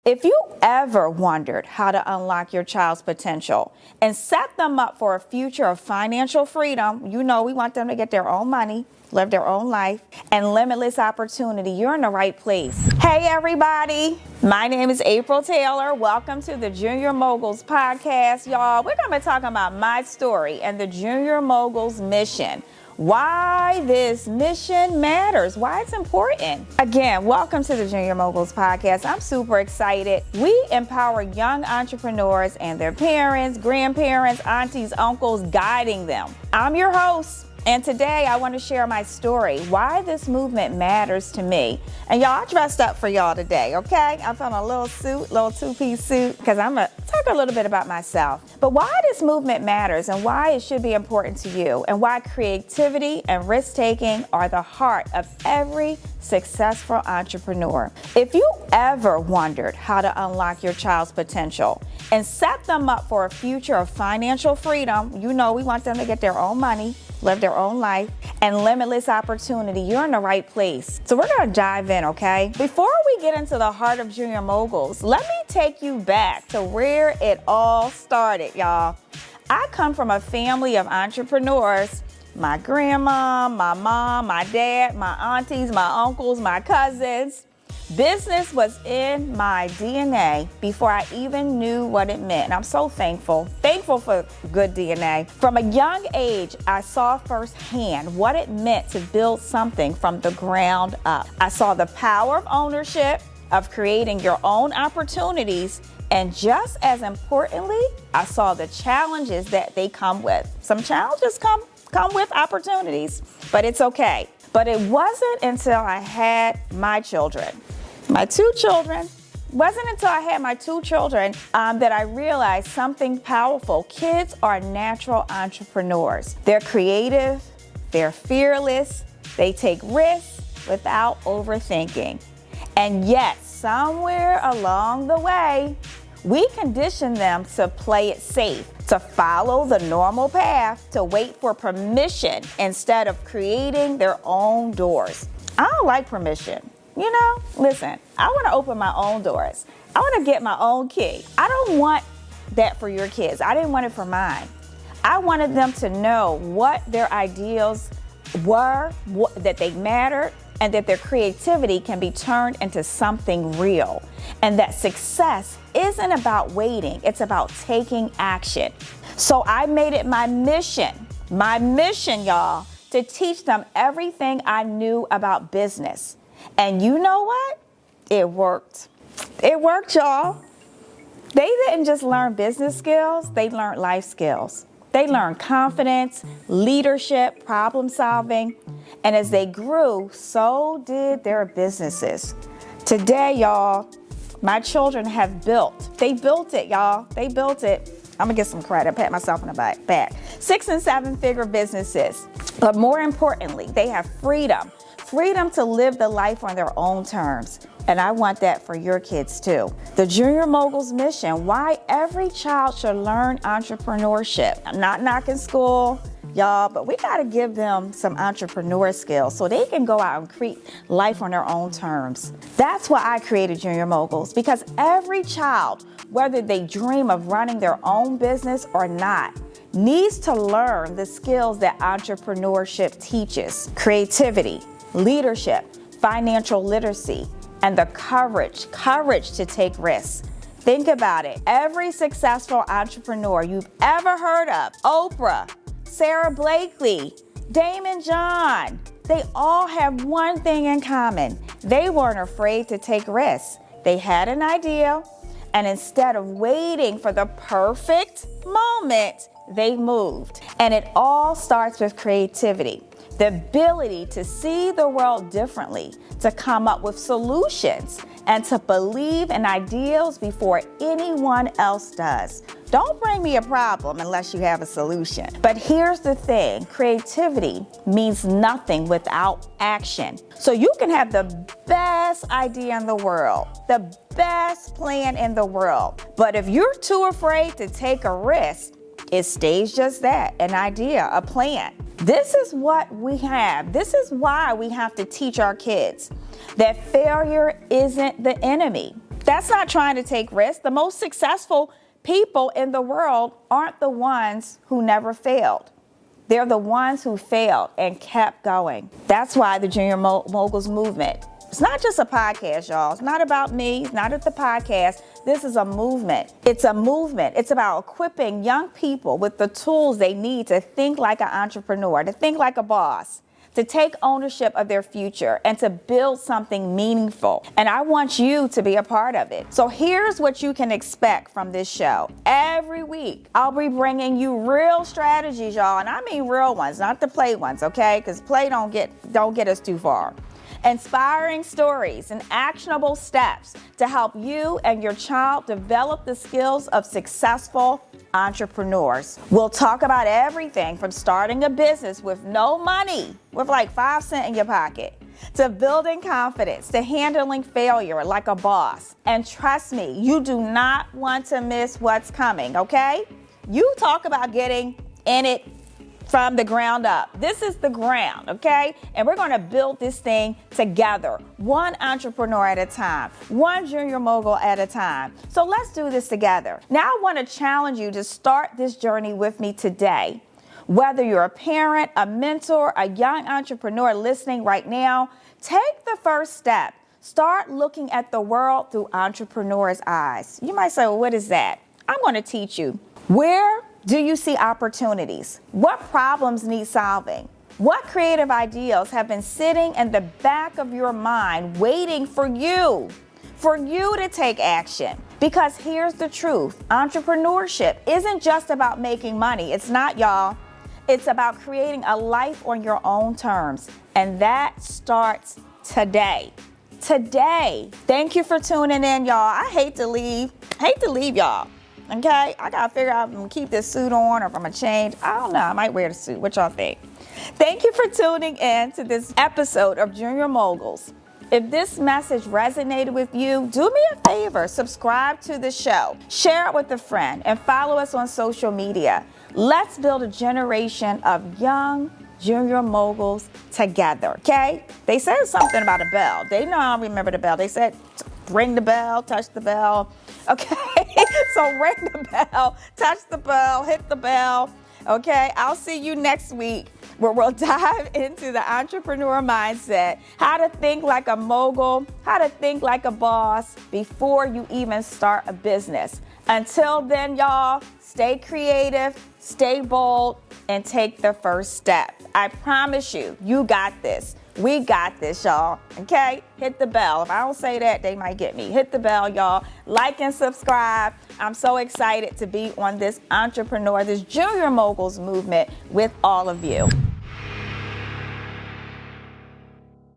If you ever wondered how to unlock your child's potential and set them up for a future of financial freedom, we want them to get their own money, live their own life, and limitless opportunity, you're in the right place. Hey everybody, my name is April Taylor. Welcome to the Junior Moguls podcast, y'all. We're going to be talking about my story and the Junior Moguls mission. Why this mission matters, why it's important. Again, welcome to the Junior Moguls podcast. I'm super excited. We empower young entrepreneurs and their parents, grandparents, aunties, uncles, guiding them. I'm your host, and today I want to share my story, why this movement matters to me. And y'all, I dressed up for y'all today, okay? I found a little suit, little two-piece suit, because I'm going to talk a little bit about myself. But why this movement matters and why it should be important to you, and why creativity and risk-taking are the heart of every successful entrepreneur. If you ever wondered how to unlock your child's potential and set them up for a future of financial freedom, we want them to get their own money, live their own life, and limitless opportunity, you're in the right place. So we're going to dive in, okay? Before we get into the heart of Junior Moguls, let me take you back to where it all started, y'all. I come from a family of entrepreneurs. My grandma, my mom, my dad, my aunties, my uncles, my cousins. Business was in my DNA before I even knew what it meant. And I'm so thankful for good DNA. From a young age, I saw firsthand what it meant to build something from the ground up. I saw the power of ownership, of creating your own opportunities, and just as importantly, I saw the challenges that they come with. Some challenges come with opportunities, but it's okay. But it wasn't until I had my children, my two children, that I realized something powerful. Kids are natural entrepreneurs. They're creative, they're fearless, they take risks without overthinking. And yet, somewhere along the way, we condition them to play it safe, to follow the normal path, to wait for permission instead of creating their own doors. I don't like permission. Listen, I want to open my own doors. I want to get my own key. I don't want that for your kids. I didn't want it for mine. I wanted them to know what their ideals were, that they mattered, and that their creativity can be turned into something real. And that success isn't about waiting, it's about taking action. So I made it my mission, y'all, to teach them everything I knew about business. And you know what? It worked. It worked, y'all. They didn't just learn business skills, they learned life skills. They learned confidence, leadership, problem solving. And as they grew, so did their businesses. Today, y'all, my children they built it, y'all. They built it. I'm gonna get some credit, pat myself on the back. 6- and 7-figure businesses. But more importantly, they have freedom to live the life on their own terms. And I want that for your kids too. The Junior Moguls mission, why every child should learn entrepreneurship. I'm not knocking school, y'all, but we gotta give them some entrepreneur skills so they can go out and create life on their own terms. That's why I created Junior Moguls, because every child, whether they dream of running their own business or not, needs to learn the skills that entrepreneurship teaches: creativity, leadership, financial literacy, and the courage to take risks. Think about it. Every successful entrepreneur you've ever heard of, Oprah, Sarah Blakely, Damon John, they all have one thing in common. They weren't afraid to take risks. They had an idea, and instead of waiting for the perfect moment, they moved. And it all starts with creativity. The ability to see the world differently, to come up with solutions, and to believe in ideals before anyone else does. Don't bring me a problem unless you have a solution. But here's the thing, creativity means nothing without action. So you can have the best idea in the world, the best plan in the world, but if you're too afraid to take a risk, it stays just that, an idea, a plan. This is what we have. This is why we have to teach our kids that failure isn't the enemy. That's not trying to take risks. The most successful people in the world aren't the ones who never failed. They're the ones who failed and kept going. That's why the Junior Moguls movement, it's not just a podcast, y'all. It's not about me. It's not at the podcast. This is a movement. It's a movement. It's about equipping young people with the tools they need to think like an entrepreneur, to think like a boss, to take ownership of their future and to build something meaningful. And I want you to be a part of it. So here's what you can expect from this show. Every week, I'll be bringing you real strategies, y'all. And I mean real ones, not the play ones, okay? Because play don't get us too far. Inspiring stories and actionable steps to help you and your child develop the skills of successful entrepreneurs. We'll talk about everything from starting a business with no money, with like 5 cents in your pocket, to building confidence, to handling failure like a boss. And trust me, you do not want to miss what's coming, okay? You talk about getting in it from the ground up. This is the ground, okay? And we're going to build this thing together, one entrepreneur at a time, one junior mogul at a time. So let's do this together. Now I want to challenge you to start this journey with me today. Whether you're a parent, a mentor, a young entrepreneur listening right now, take the first step. Start looking at the world through entrepreneurs' eyes. You might say, well, what is that? I'm going to teach you. Where do you see opportunities? What problems need solving? What creative ideas have been sitting in the back of your mind waiting for you to take action? Because here's the truth. Entrepreneurship isn't just about making money. It's not, y'all. It's about creating a life on your own terms. And that starts today. Today. Thank you for tuning in, y'all. I hate to leave y'all. Okay, I gotta figure out if I'm gonna keep this suit on or if I'm gonna change. I don't know, I might wear the suit. What y'all think? Thank you for tuning in to this episode of Junior Moguls. If this message resonated with you, do me a favor, subscribe to the show, share it with a friend, and follow us on social media. Let's build a generation of young junior moguls together, okay? They said something about a bell. They know I don't remember the bell. They said, ring the bell, touch the bell. Okay, so ring the bell, touch the bell, hit the bell. Okay, I'll see you next week where we'll dive into the entrepreneur mindset, how to think like a mogul, how to think like a boss before you even start a business. Until then, y'all, stay creative, stay bold, and take the first step. I promise you, you got this. We got this, y'all. Okay? Hit the bell. If I don't say that, they might get me. Hit the bell, y'all. Like and subscribe. I'm so excited to be on this junior moguls movement with all of you.